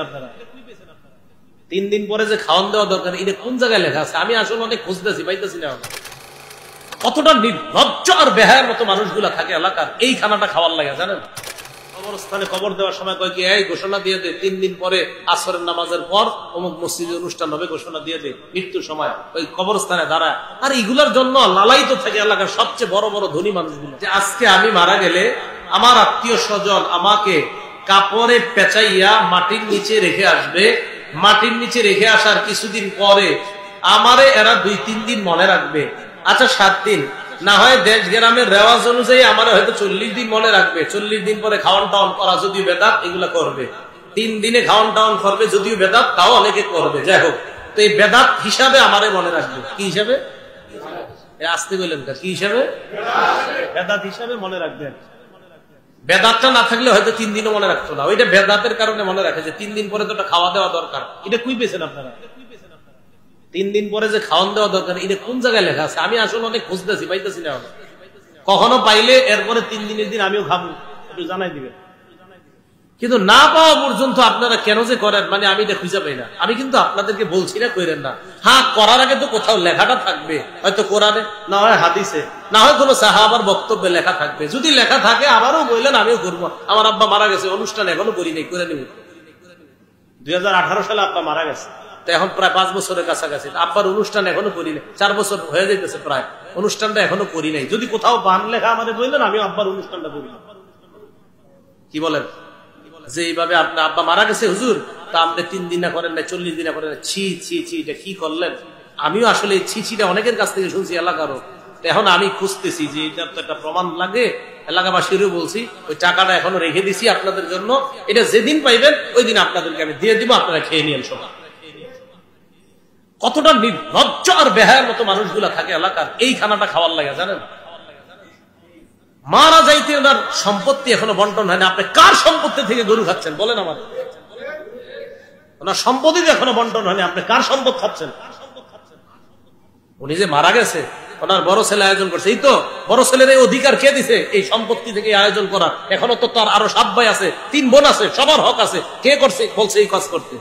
আপনারা 3 দিন পরে যে খাওয়ান দেওয়া দরকার, এটা কোন জায়গায় লেখা আছে? আমি আসলে অনেক খুঁজতেছি, পাইতেছি না। কতটা নির্লজ্জ আর বেহায়ার মতো মানুষগুলা থাকে এলাকার, এই খানাটা খাওয়ার লাগে জানেন। কবরস্থানে কবর দেওয়ার সময় কয় কি, এই ঘোষণা দিয়ে দে 3 দিন পরে আসরের নামাজের পর অমুক মসজিদে অনুষ্ঠান হবে, ঘোষণা দিয়ে দে। মৃত্যুর সময় ওই কবরস্থানে দাঁড়ায়। আর এগুলার জন্য লালায়িত থাকে এলাকার সবচেয়ে বড় বড় ধনী মানুষগুলো, যে আজকে আমি মারা গেলে আমার আত্মীয় স্বজন আমাকে কাপড়ে পেঁচাইয়া মাটির নিচে রেখে আসবে। মাটির নিচে রেখে আসার কিছুদিন পরে আমারে এরা 2-3 দিন মনে রাখবে। আচ্ছা 7 দিন না হয় দেশ গ্রামের রেওয়াজ অনুযায়ী আমার হয়তো 40 দিন মনে রাখবে। 40 দিন পরে খাওয়ান টাওয়ান করা যদিও বেদাত, এগুলা করবে। 3 দিনে খাওয়ান টাওয়ান করবে যদিও বেদাত, তাও অনেকে করবে। যাই হোক, তো এই বেদাত হিসাবে আমারে মনে রাখবে। কি হিসাবে? আসতে বললেন কি হিসাবে? বেদাত হিসাবে মনে রাখবে। বেদাতটা না থাকলে হয়তো 3 দিনও মনে রাখতো না। ওইটা বেদাতের কারণে মনে রাখে যে 3 দিন পরে তো খাওয়া দেওয়া দরকার। এটা কুই পেয়েছেন আপনারা? 3 দিন পরে যে খাওয়ান দেওয়া দরকার, এটা কোন জায়গায় লেখা আছে? আমি আসলে অনেক খুঁজতেছি, পাইতেছি না। কখনো পাইলে এরপরে 3 দিনের দিন আমিও খাবো, একটু জানাই দিবেন। কিন্তু না পাওয়া পর্যন্ত আপনারা কেন যে করেন, মানে আমি এটা খুঁজে পাই না। আমি কিন্তু আপনাদেরকে বলছি না করেন না। হ্যাঁ, করার আগে তো কোথাও লেখাটা থাকবে, হয়তো কোরআনে, না হয় হাদিসে, না হয় কোনো সাহাবার বক্তব্যে লেখা থাকবে। যদি লেখা থাকে আবারও বললেন, আমিও করবো। আমার আব্বা মারা গেছে, অনুষ্ঠান এখনো করি নাই, করে নিব। 2018 সালে আব্বা মারা গেছে, এখন প্রায় 5 বছরের কাছাকাছি। আব্বার অনুষ্ঠান এখনো করি নাই, 4 বছর হয়ে যাইতেছে প্রায়, অনুষ্ঠানটা এখনো করি নাই। যদি কোথাও বান লেখা আমাদের বললেন, আমি আব্বার অনুষ্ঠানটা করি। কি বলেন যে এইভাবে আপনার আব্বা মারা গেছে হুজুর, তা আপনি 3 দিন না করেন না, 40 দিন করেন? ছি ছি ছি, এটা কি করলেন? আমিও আসলে ছি ছিটা অনেকের কাছ থেকে শুনছি এলাকারও। এখন আমি খুঁজতেছি যে এটা তো একটা প্রমাণ লাগে। এলাকাবাসীরও বলছি, ওই টাকাটা এখনো রেখে দিছি আপনাদের জন্য। এটা যেদিন পাইবেন ওই দিন আপনাদেরকে আমি দিয়ে দিব, আপনারা খেয়ে নিয়েন সবাই। কতটা নির্লজ্জ আর বেহায়ার মতো মানুষগুলা থাকে এলাকার, এই খানাটা খাওয়ার লাগে জানেন। মারা যাইতে ওনার সম্পত্তি এখনো বন্টন হয় না। আপনি কার সম্পত্তি থেকে গরু খাচ্ছেন বলেন আমার? ওনার সম্পত্তি এখনো বন্টন হয়নি, আপনি কার সম্পদ খাচ্ছেন? উনি যে মারা গেছে, ওনার বড় ছেলে আয়োজন করছে। এই তো বড় ছেলের এই অধিকার কে দিছে এই সম্পত্তি থেকে আয়োজন করা? এখনো তো তার আরো 7 ভাই আছে, 3 বোন আছে, সবার হক আছে। কে করছে বলছে এই কাজ করতে?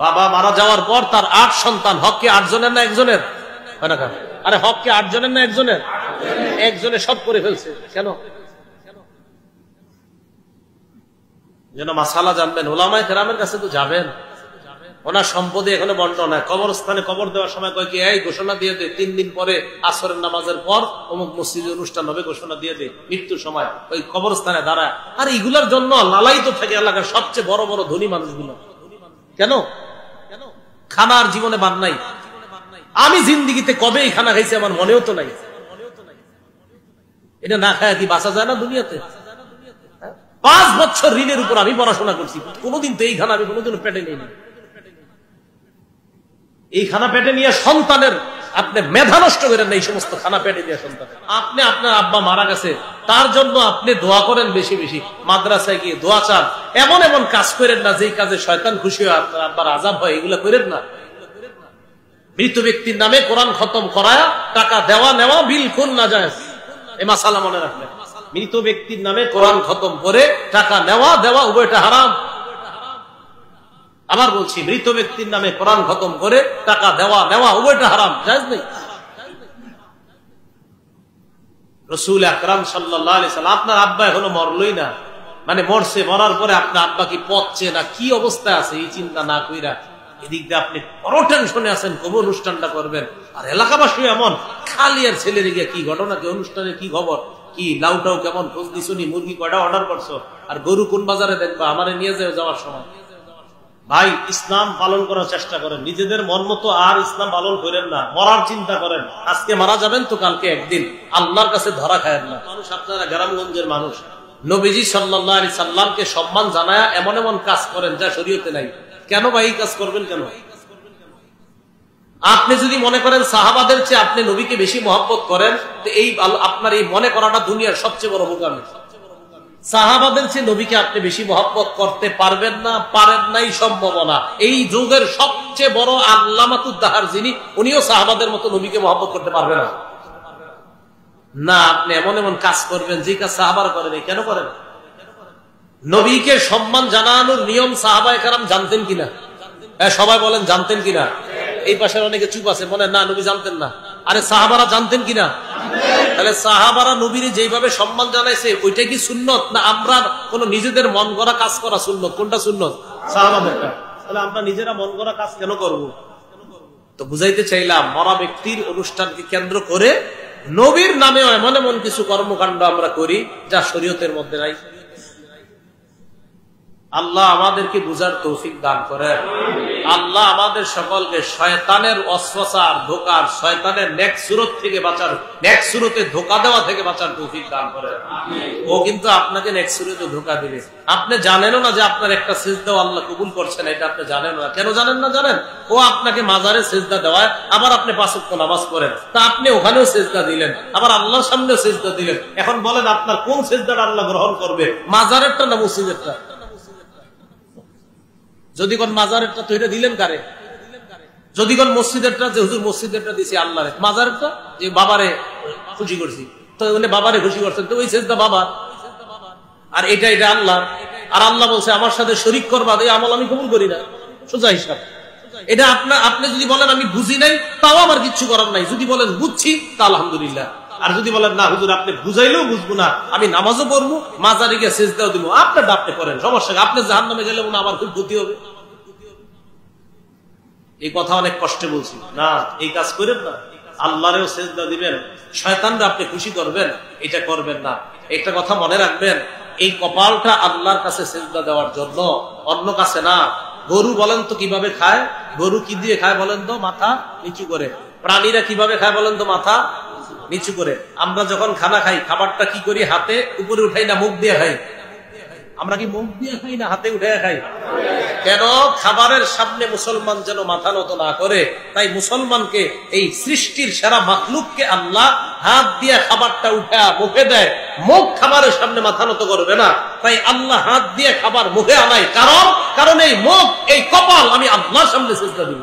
বাবা মারা যাওয়ার পর তার 8 সন্তান। হক কি 8 জনের না 1 জনের? আরে হক কি 8 জনের না 1 জনের? 1 জনে সব করে ফেলছে। কেন? যেন মাসালা জানবেন, ওলামায়ে কেরামের কাছে তো যাবেন। ওনার সম্পদে এখনো বন্টন হয়। কবরস্থানে কবর দেওয়ার সময় কয় কি, এই ঘোষণা দিয়ে দে 3 দিন পরে আসরের নামাজের পর অমুক মসজিদে অনুষ্ঠান হবে, ঘোষণা দিয়ে দে। মৃত্যুর সময় ওই কবরস্থানে দাঁড়ায়। আর এগুলার জন্য লালায়িত থাকে এলাকার সবচেয়ে বড় বড় ধনী মানুষগুলো। কেন? খানার জীবনে বাদ নাই। আমি জিন্দিগিতে কবে এই খানা খাইছি আমার মনেও তো নাই। এটা না খায় কি বাঁচা যায় না দুনিয়াতে? 5 বছর ঋণের উপর আমি পড়াশোনা করছি, কোনোদিন তো এই খানা আমি কোনোদিন পেটে নেই। এই খানা পেটে নিয়ে সন্তানের আপনি মেধা নষ্ট করেন না। এই সমস্ত খানা পেটে দিয়ে সন্তান, আপনি আপনার আব্বা মারা গেছে তার জন্য আপনি দোয়া করেন বেশি বেশি, মাদ্রাসায় গিয়ে দোয়া চান। এমন এমন কাজ করেন না যেই কাজে শয়তান খুশি হয়, আপনার আব্বার আযাব হয়, এগুলা করেন না। মৃত ব্যক্তির নামে কোরআন খতম করায় টাকা দেওয়া নেওয়া বিলকুল নাজায়েজ। এই মাসালা মনে রাখবেন। মৃত ব্যক্তির নামে কোরআন খতম করে টাকা নেওয়া দেওয়া উভয়টা হারাম। আবার বলছি, মৃত ব্যক্তির নামে কোরআন খতম করে টাকা দেওয়া নেওয়া উভয়টা হারাম, জায়েজ নেই। রাসূল আকরাম সাল্লাল্লাহু আলাইহি সাল্লাম, আপনার আব্বা এখনো মরলই না, মানে মরছে, মরার পরে আপনার আব্বা কি পচছে না কি অবস্থায় আছে এই চিন্তা না কইরা এদিক দিয়ে আপনি বড় টেনশনে আছেন কবে অনুষ্ঠানটা করবেন। আর এলাকাবাসী এমন খালি আর ছেলের গিয়ে কি ঘটনা, কি অনুষ্ঠানে কি খবর, কি লাউটাও কেমন খোঁজ দিছনি, মুরগি কয়টা অর্ডার করছো, আর গরু কোন বাজারে দেখবা, আমারে নিয়ে যাওয়ার সময়। ভাই, ইসলাম পালন করার চেষ্টা করেন, নিজেদের মন মতো আর ইসলাম পালন করেন না। মরার চিন্তা করেন, আজকে মারা যাবেন তো কালকে একদিন আল্লাহর কাছে ধরা খায়েন না। মানুষ, আপনারা গ্রামগঞ্জের মানুষ, নবীজি সাল্লাল্লাহু আলাইহি সাল্লামকে সম্মান জানায়া এমন এমন কাজ করেন যা শরীয়তে নাই। কেন ভাই এই কাজ করবেন কেন? আপনি যদি মনে করেন সাহাবাদের চেয়ে আপনি নবীকে বেশি মহব্বত করেন, তো এই আপনার এই মনে করাটা দুনিয়ার সবচেয়ে বড় বোকামি। সাহাবাদের চেয়ে নবীকে আপনি বেশি মহব্বত করতে পারবেন না, পারেন নাই, সম্ভাবনা। এই যুগের সবচেয়ে বড় আল্লামাতুদ দাহার যিনি, উনিও সাহাবাদের মতো নবীকে মহব্বত করতে পারবে না। না, আপনি এমন এমন কাজ করবেন যে কাজ সাহাবারা করেন। কেন করেন? নবীকে সম্মান জানানোর নিয়ম সাহাবায়ে কেরাম জানতেন কিনা? সবাই বলেন জানতেন কিনা? এই পাশের অনেকে চুপ আছে, মনে না নবী জানতেন না। আরে সাহাবারা জানতেন কিনা? তাহলে সাহাবারা নবীর যেভাবে সম্মান জানাইছে ওইটা কি সুন্নত, না আমরা কোন নিজেদের মন গড়া কাজ করা সুন্নত? কোনটা সুন্নত? সাহাবাদেরটা। তাহলে আমরা নিজেরা মন গড়া কাজ কেন করব? তো বুঝাইতে চাইলাম, মরা ব্যক্তির অনুষ্ঠানকে কেন্দ্র করে নবীর নামে এমন এমন কিছু কর্মকাণ্ড আমরা করি যা শরীয়তের মধ্যে নাই। আল্লাহ আমাদেরকে বুঝার তৌফিক দান করেন। আল্লাহ আমাদের সকলকে শয়তানের ওয়াসওয়াসার, ধোঁকার, শয়তানের নেক সুরত থেকে বাঁচার, নেক সুরতে ধোঁকা দেওয়া থেকে বাঁচার তৌফিক দান করেন। ও কিন্তু আপনাকে নেক সুরতে ধোঁকা দিবে। আপনি জানেনও না যে আপনার একটা সিজদাও আল্লাহ কবুল করছেন, এটা আপনি জানেন না। কেন জানেন না জানেন? ও আপনাকে মাজারে সিজদা দেওয়ায়, আবার আপনি 5 ওয়াক্ত নামাজ পড়েন, তা আপনি ওখানেও সিজদা দিলেন, আবার আল্লাহর সামনেও সিজদা দিলেন। এখন বলেন আপনার কোন সিজদাটা আল্লাহ গ্রহণ করবে, মাজারেরটা না মসজিদেরটা? যদি কোন মাজারেরটা তো এটা দিলেন কারে? যদি কোন মসজিদেরটা, যে হুজুর মসজিদেরটা দিছি আল্লাহরে, মাজারেরটা যে বাবারে খুশি করছি, তো বলে বাবারে খুশি করছেন, তো ওই সেজদা বাবা, আর এটা এটা আল্লাহ। আর আল্লাহ বলছে আমার সাথে শরীক করবা, এই আমল আমি কবুল করি না। সোজা হিসাব। এটা আপনি যদি বলেন আমি বুঝি নাই, তাও আমার কিচ্ছু করার নাই। যদি বলেন বুঝছি, তা আলহামদুলিল্লাহ। আর যদি বলেন না হুজুর আপনি বুঝাইলেও বুঝবো না, আমি নামাজও পড়বো, মাজারে গিয়ে সেজদাও দিব, আপনার আপনি করেন, সমস্যা। আপনি জাহান্নামে গেলে মনে আমার খুব ক্ষতি হবে। এই কথা অনেক কষ্টে বলছি না, এই কাজ করেন না। আল্লাহরেও সেজদা দিবেন, শয়তানরা আপনি খুশি করবেন, এটা করবেন না। একটা কথা মনে রাখবেন, এই কপালটা আল্লাহর কাছে সেজদা দেওয়ার জন্য, অন্য কাছে না। গরু বলেন তো কিভাবে খায়? গরু কি দিয়ে খায় বলেন তো? মাথা নিচু করে। প্রাণীরা কিভাবে খায় বলেন তো? মাথা নিচু করে। আমরা যখন খানা খাই, খাবারটা কি করি? হাতে উপরে উঠাই না মুখ দিয়ে খাই? আমরা কি মুখ দিয়ে খাই না হাতে উঠে খাই? কেন? খাবারের সামনে মুসলমান যেন মাথা নত না করে, তাই মুসলমানকে, এই সৃষ্টির সেরা মাখলুককে আল্লাহ হাত দিয়ে খাবারটা উঠা মুখে দেয়। মুখ খাবারের সামনে মাথা নত করবে না, তাই আল্লাহ হাত দিয়ে খাবার মুখে আনায়। কারণ এই মুখ, এই কপাল আমি আল্লাহর সামনে সিজদা দিব।